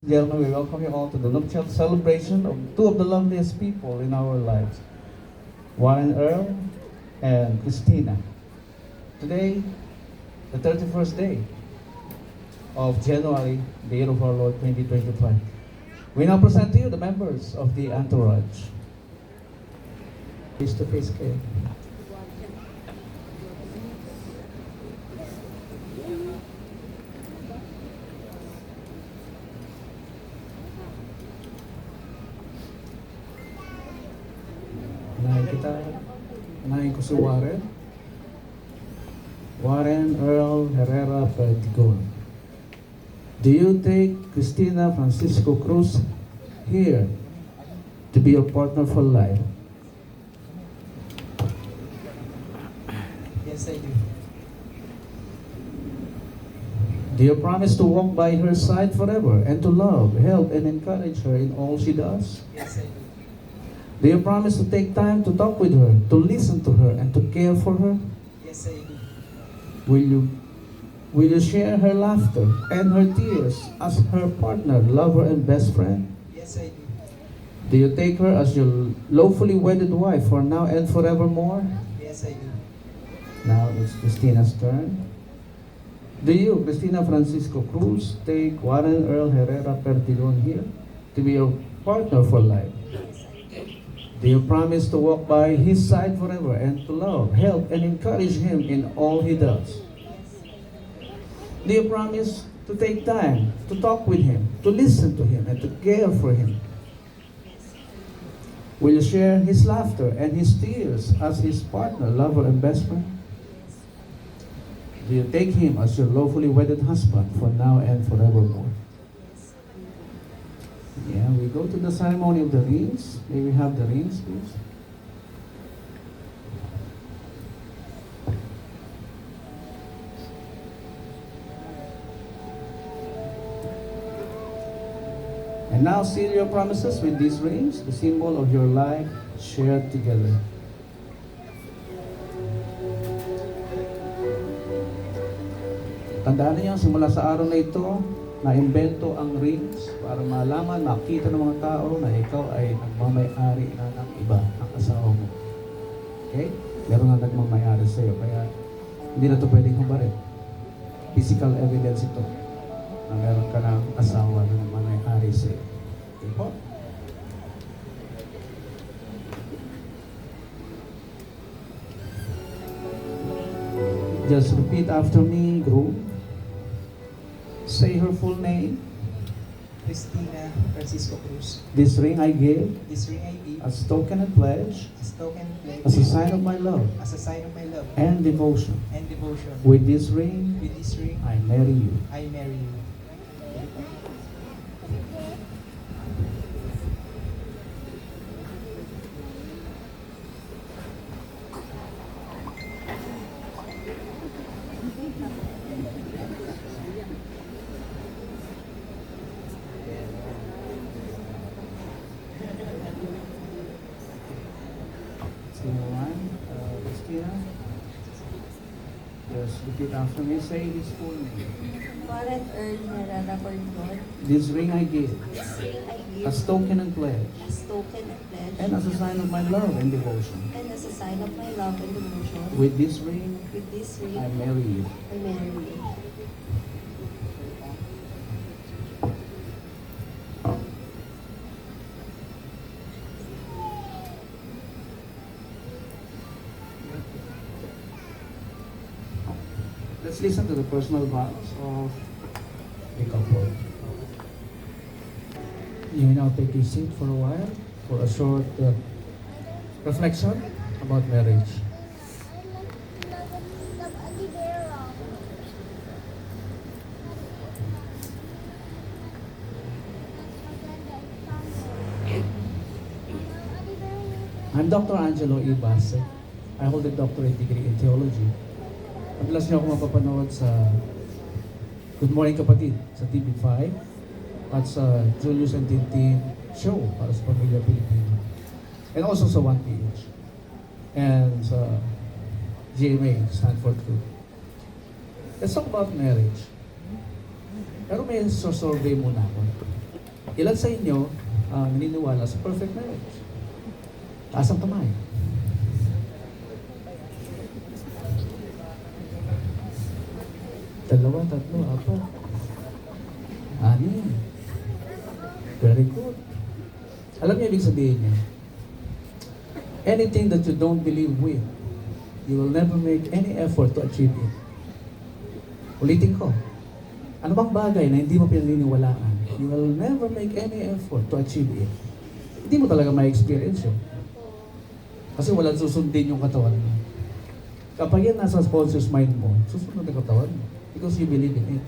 Gentlemen, we welcome you all to the nuptial celebration of two of the loveliest people in our lives, Warren Earl and Christina. Today, the 31st day of January, the year of our Lord 2025. We now present to you the members of the entourage. Face-to-face care. Unahin ko si Warren. Warren Earl Herrera Perdigon. Do you take Christina Francisco Cruz here to be your partner for life? Yes, I do. Do you promise to walk by her side forever and to love, help, and encourage her in all she does? Yes, I do. Do you promise to take time to talk with her, to listen to her, and to care for her? Yes, I do. Will you share her laughter and her tears as her partner, lover, and best friend? Yes, I do. Do you take her as your lawfully wedded wife for now and forevermore? Yes, I do. Now it's Christina's turn. Do you, Christina Francisco Cruz, take Warren Earl Herrera Perdigon here to be your partner for life? Do you promise to walk by his side forever and to love, help, and encourage him in all he does? Do you promise to take time to talk with him, to listen to him, and to care for him? Will you share his laughter and his tears as his partner, lover, and best friend? Do you take him as your lawfully wedded husband for now and forevermore? Yeah, we go to the ceremony of the rings. May we have the rings, please? And now seal your promises with these rings, the symbol of your life shared together. Tandaan niyo, simula sa araw na ito, na-imbento ang rings para malaman, makita ng mga tao na ikaw ay nagmamay-ari na ng iba, ang asawa mo. Okay? Meron na nagmamay-ari sa iyo, kaya hindi na ito pwedeng hubarin. Physical evidence ito na meron ka ng asawa na nagmamay-ari sa iyo. Okay po? Just repeat after me, groom. Say her full name. Christina Francisco Cruz. This ring I give This ring I give as token and pledge, as token pledge, as a sign of my love as a sign of my love and devotion. and devotion. With this ring, With this ring, I marry you. I marry you. Christina, just repeat after me. Say his full name. Warren Earl Herrera Perdigon. This ring I give This ring I give as token and pledge, as token and pledge and as a sign of my love and devotion. and as a sign of my love and devotion. With this ring, With this ring, I marry you. I marry you. Let's listen to the personal vows of the couple. You may now take your seat for a while for a short reflection about marriage. I'm Dr. Angelo E. Bassett. I hold a doctorate degree in theology. Madalas niyo ako mapapanood sa Good Morning Kapatid sa TV5 at sa Julius and Tintin show para sa Pamilya Pilipino. And also sa 1PH. And sa GMA, Stanford Group. Let's talk about marriage. Pero may survey muna ako. Ilan sa inyo naniniwala sa perfect marriage? Taas ang kamay. Dalawa, tatlo, apat. Anim. Very good. Alam niyo ibig sabihin niya? Anything that you don't believe with, you will never make any effort to achieve it. Ulitin ko. Ano bang bagay na hindi mo pinaniniwalaan? You will never make any effort to achieve it. Hindi mo talaga ma-experience yun. Kasi walang susundin yung katawan mo. Kapag yan nasa conscious mind mo, susunod ang katawan mo. Because you believe in it.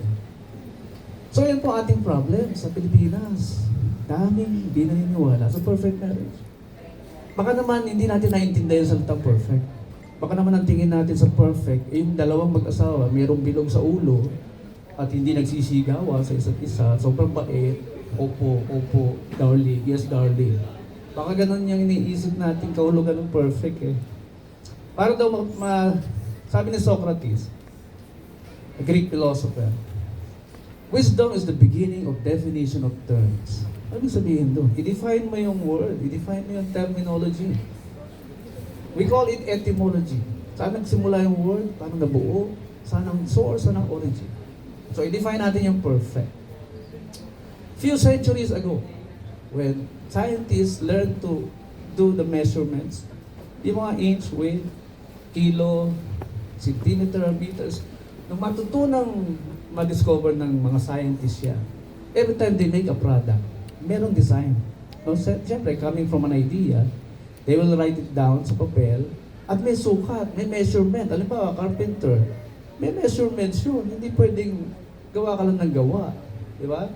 So yan po ating problem sa Pilipinas. Daming hindi naniniwala sa perfect marriage. Baka naman hindi natin naiintindihan yung salitang perfect. Baka naman ang tingin natin sa perfect, yung dalawang mag-asawa, mayroong bilog sa ulo, at hindi nagsisigawa sa isa't isa, sobrang bait, opo, opo, darling, yes darling. Baka ganun yung iniisip natin kahulugan ng perfect eh. Para daw sabi ni Socrates, a Greek philosopher, wisdom is the beginning of definition of terms. Ano ibig sabihin doon? I-define mo yung word, i-define mo yung terminology. We call it etymology. Saan nagsimula yung word? Paano nabuo? Saan ang source? Saan ang origin? So, i-define natin yung perfect. Few centuries ago, when scientists learned to do the measurements, yung mga inch, weight, kilo, centimeter, meters, nung matutunang ma-discover ng mga scientists yan, every time they make a product, merong design. No, siyempre, coming from an idea, they will write it down sa papel, at may sukat, may measurement. Alam ba, carpenter, may measurements yun. Hindi pwedeng gawa ka lang ng gawa. Di ba?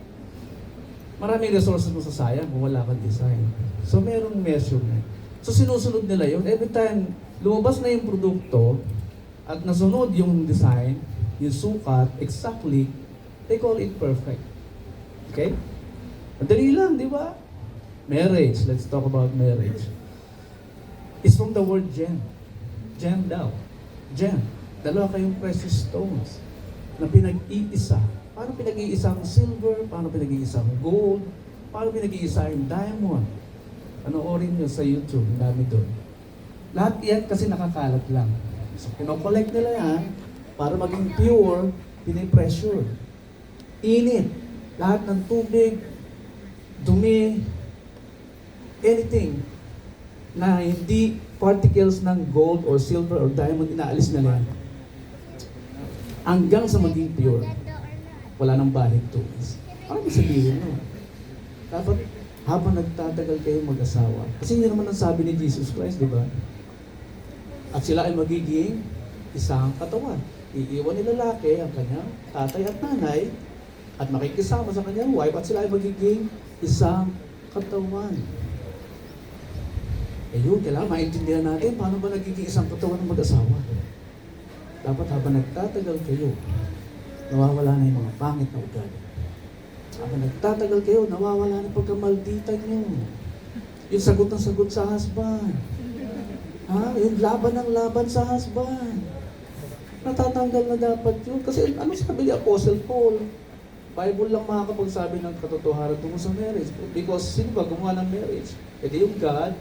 Maraming resources mo sa sayang kung wala kang design. So, merong measurement. So, sinusunod nila yun. Every time lumabas na yung produkto at nasunod yung design, yung sukat, exactly, they call it perfect. Okay? Madali lang, di ba? Marriage. Let's talk about marriage. It's from the word gem. Gem daw. Gem. Dalawa kayong precious stones na pinag-iisa. Paano pinag-iisa ang silver? Paano pinag-iisa ang gold? Paano pinag-iisa ang diamond? Panoorin nyo sa YouTube. Ang dami doon. Lahat yan kasi nakakalat lang. So, pinokollect nila yan para maging pure, pinipressure. Init. Lahat ng tubig, dumi, anything na hindi particles ng gold or silver or diamond, inaalis na yan. Hanggang sa maging pure. Wala nang balik to. Ano ba sabihin mo? Dapat habang nagtatagal kayo mag-asawa. Kasi yun naman ang sabi ni Jesus Christ, di ba? At sila ay magiging isang katawan. Iiwan ni lalaki ang kanyang tatay at nanay at makikisama sa kanyang wife at sila ay magiging isang katawan. Eh yun, kailangan maintindihan natin paano ba nagiging isang katawan ng mag-asawa. Dapat habang nagtatagal kayo, nawawala na yung mga pangit na ugali. Habang nagtatagal kayo, nawawala na pagkamalditan nyo. Yung sagot ng sagot sa husband. Ha? Yung laban ng laban sa husband. Natatanggal na dapat yun. Kasi ano sabi ni Apostle Paul? Bible lang makakapagsabi ng katotohanan tungkol sa marriage. Because sino ba gumawa ng marriage? E di yung God.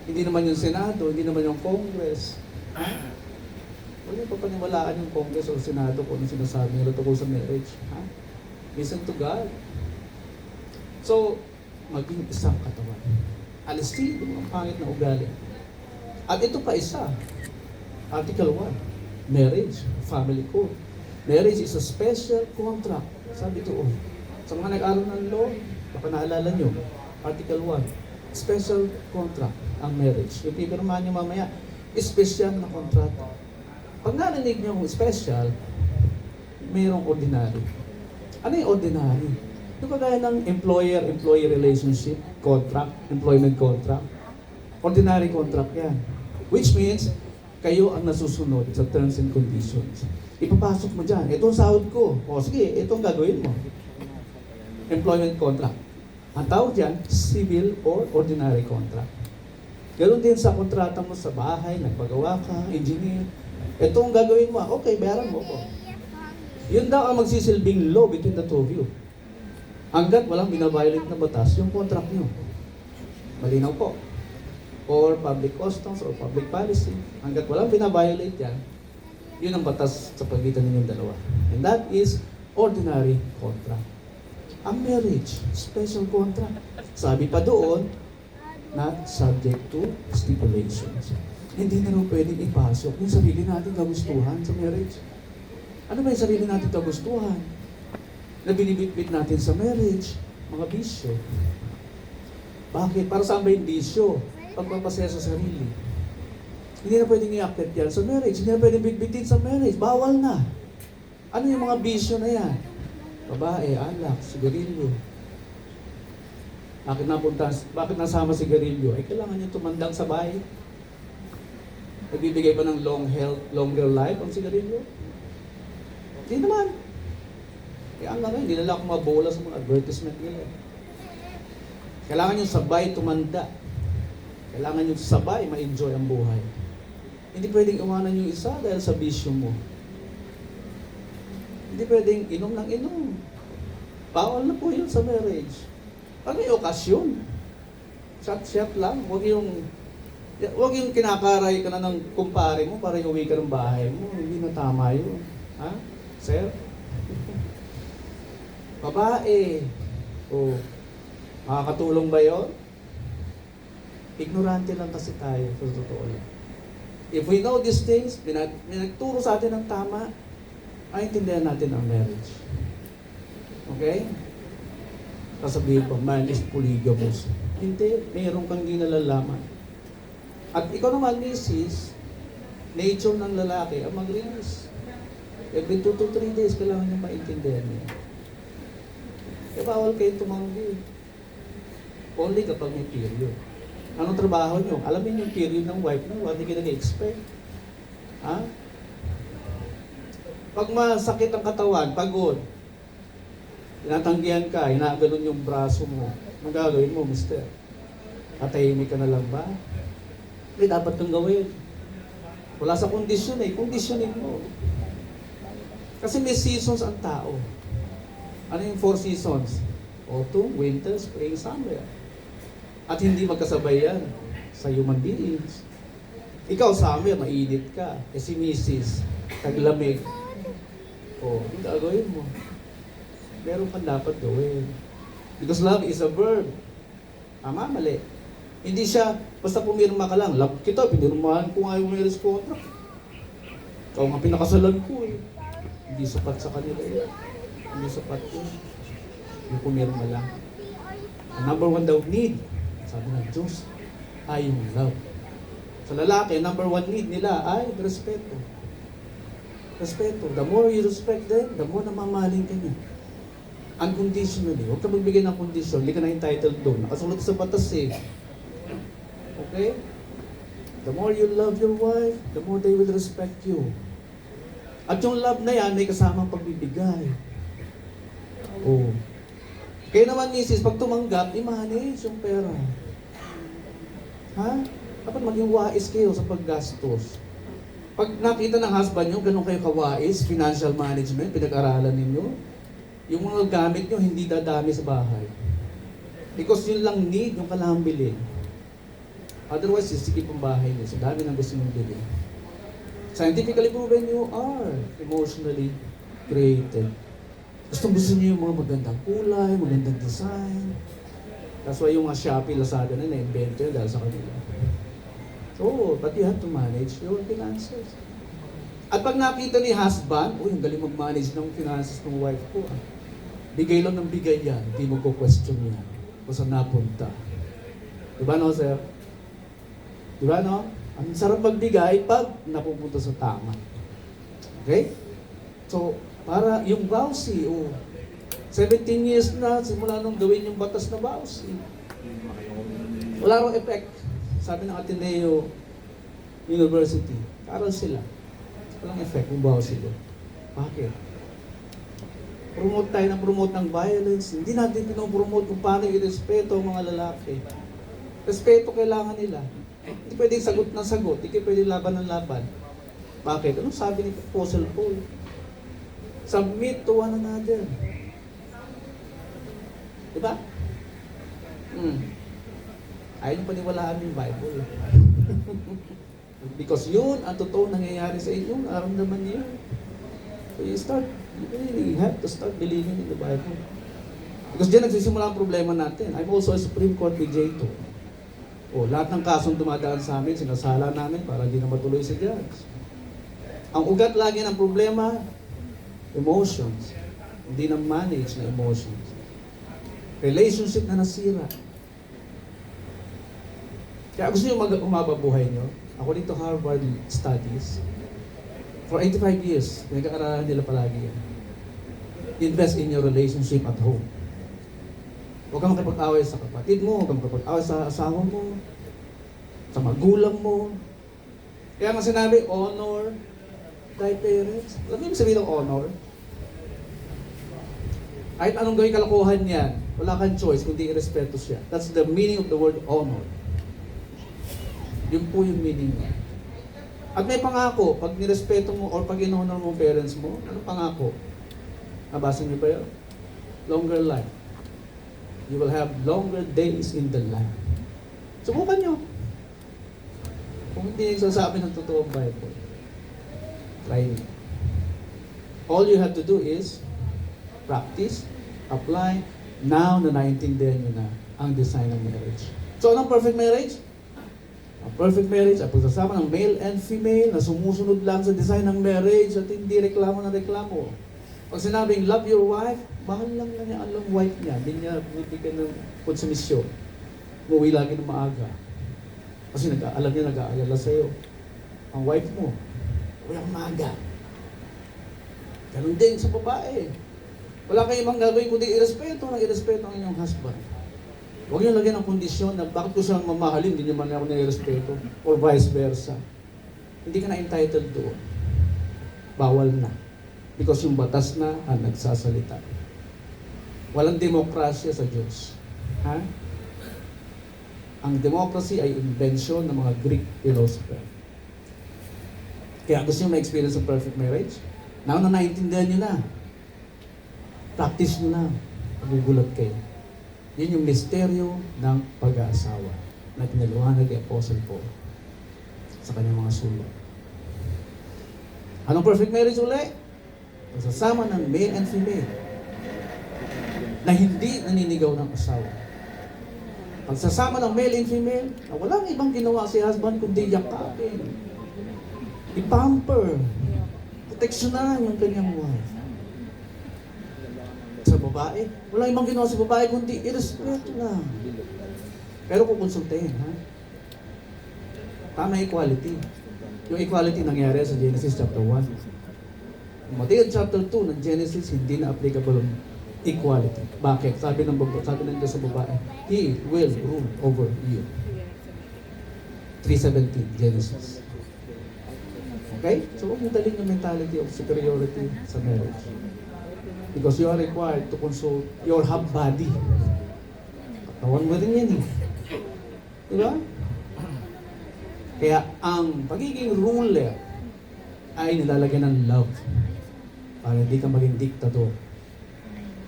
Hindi naman yung Senado, hindi naman yung Congress. Ha? Huwag niyo papaniwalaan yung Congress o Senado kung ano sinasabi nila tungkol sa marriage. Ha? Listen to God. So, maging isang katawan. Alisin yung mga pangit na ugali. At ito pa isa. Article 1. Marriage, family code. Marriage is a special contract. Sabi ito, sa mga nag-aaral ng law, baka naalala nyo, Article 1, special contract ang marriage. Yung pipirmahan nyo mamaya, special na kontrata. Pag narinig nyo special, mayroong ordinary. Ano yung ordinary? Yung kagaya ng employer-employee relationship, contract, employment contract. Ordinary contract yan. Which means, kayo ang nasusunod sa terms and conditions. Ipapasok mo dyan, ito ang sahod ko. O sige, ito ang gagawin mo. Employment contract. Ang tawag dyan, civil or ordinary contract. Ganon din sa kontrata mo sa bahay, nagpagawa ka, engineer. Ito ang gagawin mo, okay, bayaran mo ko. Yun daw ang magsisilbing law between the two of you. Hanggat walang binabiolate na batas, yung contract nyo. Malinaw po. Or public customs or public policy. Hanggat walang binabiolate yan, yun ang batas sa pagitan ninyong dalawa. And that is ordinary contract. Ang marriage, special contract. Sabi pa doon, not subject to stipulations. Hindi na rin pwedeng ipasok yung sarili natin kagustuhan sa marriage. Ano ba yung sarili natin kagustuhan? Na binibitbit natin sa marriage, mga bisyo. Bakit? Para saan ba yung bisyo? Pagpapasaya sa sarili. Hindi na pwedeng i-accept yan sa marriage. Hindi na pwedeng bitbitin sa marriage. Bawal na. Ano yung mga bisyo na yan? Babae, alak, sigarilyo. Bakit nasama sigarilyo? Ay, kailangan nyo tumandang sa bahay. Nagbibigay ba ng longer life ang sigarilyo? Hindi naman. Kaya ang hindi nila ako mabola sa mga advertisement nila. Kailangan nyo sabay tumanda. Kailangan nyo sabay ma-enjoy ang buhay. Hindi pwedeng iwanan yung isa dahil sa bisyo mo. Hindi pwedeng inom ng inom. Bawal na po yun sa marriage. Pag may okasyon, shot lang. Huwag yung kinakaray ka na ng kumpare mo para iuwi ka ng bahay mo. Hindi na tama yun. Ha? Sir? Babae. O, makakatulong ba yun? Ignorante lang kasi tayo. Sa totoo lang. If we know these things, nagturo sa atin ng tama, maintindihan natin ang marriage. Okay? Kasabihin pa, man is polygamous. Hindi, mayroon kang di nalalaman. At ikaw naman, misis, nature ng lalaki ang mag-release. Every 2 to 3 days, kailangan niya maintindihan niya. Kaya bawal kayo tumanggi. Only kapag may period. Anong trabaho nyo? Alamin yung period ng wife nyo, hindi ka nag-expect. Ha? Pag masakit ang katawan, pagod, tinatanggihan ka, hinaganon yung braso mo, anong gagawin mo, mister? Tatahimik ka na lang ba? Hindi, dapat kang gawin. Wala sa kondisyon kondisyonin mo. Kasi may seasons ang tao. Ano yung 4 seasons? Autumn, winter, spring, summer. At hindi magkasabay yan sa human beings. Ikaw, summer, mainit ka. Eh si Mrs., taglamig. Ang gagawin mo. Meron kang dapat gawin. Because love is a verb. Tama, mali. Hindi siya, basta pumirma ka lang, love kita, pinirmahan ko nga yung marriage contract. Ikaw nga pinakasalan ko eh. Hindi sapat sa kanila yun. Hindi sapat yun. Yung pumirma lang. Ang number 1 daw need, sabi ng Diyos, ay yung love. Sa lalaki, number 1 need nila ay respeto. Respeto. The more you respect them, the more namamahalin ka niya. Unconditionally. Huwag ka magbigay ng condition. Hindi ka na entitled doon. Nakasulat sa batas eh. Okay? The more you love your wife, the more they will respect you. At yung love na yan, may kasamang pagbibigay. Oh. Kaya naman, misis, pag tumanggap, i-manage yung pera. Ha? Dapat maging wais kayo sa paggastos. Pag nakita ng husband nyo, ganun kayo kawais, financial management, pinag-aralan ninyo, yung mga gamit nyo hindi dadami sa bahay. Because yun lang need, yung kailangan bilhin. Otherwise, sisikip ang bahay nyo. Sa dami ng gusto nyo bilhin. Scientifically proven, you are emotionally created. Gusto nyo yung mga magandang kulay, magandang design. That's why yung mga Shopee, Lazada na na-invento yun dahil sa kanila. So, but you have to manage your finances. At pag nakita ni husband, ang galing mag-manage ng finances ng wife ko. Bigay lang ng bigay yan, hindi mo ko question yan. Kung saan napunta. Diba no, sir? Diba no? Ang sarap magbigay pag napupunta sa tama. Okay? So, para yung vowsy, 17 years na, simula nung gawin yung batas na vowsy. Wala rong effect. Sabi ng Ateneo University, karal sila. Walang effect kung vowsy doon. Bakit? Promote ng violence. Hindi natin pinopromote kung paano i-respeto ang mga lalaki. Respeto kailangan nila. Hindi pwedeng sagot ng sagot. Hindi pwedeng laban ng laban. Bakit? Anong sabi ni Apostle Paul? Submit to one another. Di ba? Ayaw niyo paniwalaan yung Bible. Because yun ang totoo nangyayari sa inyo, naramdaman niyo. So you really have to start believing in the Bible. Because diyan nagsisimula ang problema natin. I'm also a Supreme Court mediator. Lahat ng kasong dumadaan sa amin, sinasala namin para hindi na matuloy sa judge. Ang ugat lagi ng problema, emotions. Hindi na manage na emotions. Relationship na nasira. Kaya gusto nyo umaba buhay nyo? Ako dito Harvard Studies. For 85 years, pinag-aaralan nila palagi yan. Invest in your relationship at home. Huwag kang makipag-away sa kapatid mo, huwag kang makipag-away sa asawa mo, sa magulang mo. Kaya nga sinabi, honor thy parents. Alam mo yung sabihin ng honor? Kahit anong gawing kalokohan yan, wala kang choice kundi irespeto siya. That's the meaning of the word honor. Yun po yung meaning niya. At may pangako, pag nirespeto mo or pag in-honor mo parents mo, ano pangako? Nabasa niyo ba yun? Longer life. You will have longer days in the land. Subukan nyo. Kung hindi nagsasabi ng totoong Bible, try it. All you have to do is practice, apply, now na naintindihan nyo na ang design ng marriage. So, anong perfect marriage? Ang perfect marriage ay pagsasama ng male and female na sumusunod lang sa design ng marriage at hindi reklamo na reklamo. Pag sinabing love your wife, mahal lang na niya ang wife niya. Hindi niya bibigyan ng konsumisyon. Umuwi lagi ng maaga. Kasi alam niya nag-aalala sa'yo. Ang wife mo, walang maaga. Ganun din sa babae. Wala kayong ibang gagawin kundi irespeto ang inyong husband. Huwag niyo lagyan ng kondisyon na bakit ko siyang mamahalin, hindi niyo man ako nire-respeto. Or vice versa. Hindi ka na entitled doon. Bawal na. Because yung batas na ang nagsasalita. Walang demokrasya sa Diyos. Ha? Ang democracy ay invention ng mga Greek philosopher. Kaya gusto niyo ma-experience ang perfect marriage? Now na naiintindihan niyo na. Practice niyo na. Magugulat kayo. Yun yung misteryo ng pag-aasawa na pinaliwanag ni Apostle Paul sa kanyang mga sulat. Anong perfect marriage uli? Pagsasama ng male and female na hindi naninigaw ng asawa. Pagsasama ng male and female na walang ibang ginawa si husband kundi yakapin, i-pamper, proteksyonan yung kanyang wife. Sa babae, walang ibang ginawa sa babae kundi irespeto lang. Pero kukonsultahin, ha? Tama equality. Yung equality nangyari sa Genesis chapter 1. Matthew chapter 2 ng Genesis, hindi na applicable ang equality. Bakit? Sabi ng Diyos sa babae, He will rule over you. 3:17, Genesis. Okay? So huwag mo dalhin yung mentality of superiority sa marriage. Because you are required to consult your hub body. Katawan mo rin yan eh. Diba? Kaya ang pagiging ruler ay nilalagyan ng love. Para hindi ka maging diktador.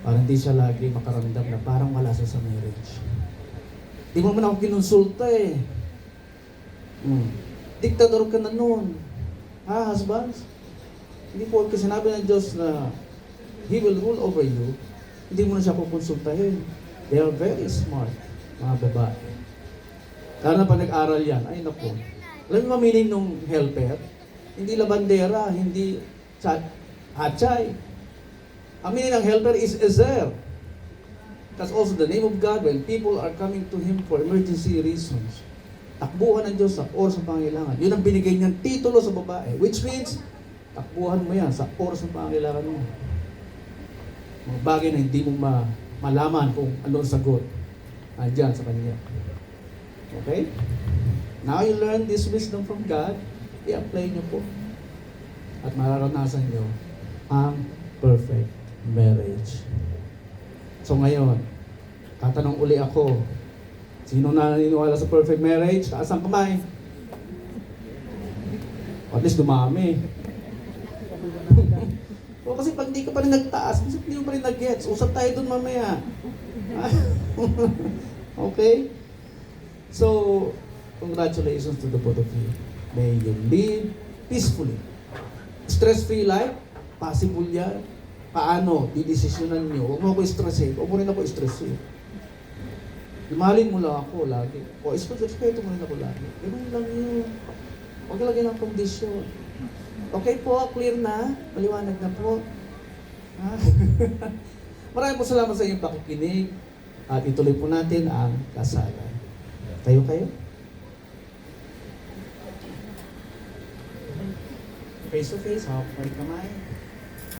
Para hindi siya lagi makaramdam na parang wala siya sa marriage. Di mo man ako kinonsulta eh. Diktador ka na noon. Ha, husbands? Hindi po kasi sinabi ng Diyos na He will rule over you, hindi mo na siya kukonsultahin. They are very smart, mga babae. Lalo na pag nag-aral yan, ay naku. Alam mo meaning nung helper? Hindi labandera, hindi hachay. Ang meaning ng helper is ezer. That's also the name of God when people are coming to Him for emergency reasons. Takbuhan ng Diyos sa oras ng pangailangan. Yun ang binigay niyang titulo sa babae. Which means, takbuhan mo yan sa oras ng pangailangan mo. Mga bagay na hindi mo malaman kung ano ang sagot. Andyan sa kanya. Okay? Now you learn this wisdom from God, i-apply nyo po. At mararanasan nyo ang perfect marriage. So ngayon, tatanong uli ako, sino na naniniwala sa perfect marriage? Taas ang kamay. At least dumami. O kasi pag di ka pa rin nagtaas, hindi mo pa rin nag-gets. Usap tayo dun mamaya. Okay? So, congratulations to the both of you. May you live peacefully. Stress-free life, possible yan. Paano? Didesisyonan nyo. Huwag mo ako stressin. Huwag mo rin ako stressin. Mahalin mo lang ako lagi. O, respeto mo rin ako lagi. Ganun lang yun. Huwag lagyan ng kondisyon. Okay po, clear na? Maliwanag na po? Ha? Maraming po salamat sa inyong pakikinig. At ituloy po natin ang kasalan. Tayo kayo? Face to face, hawak pa rin kamay.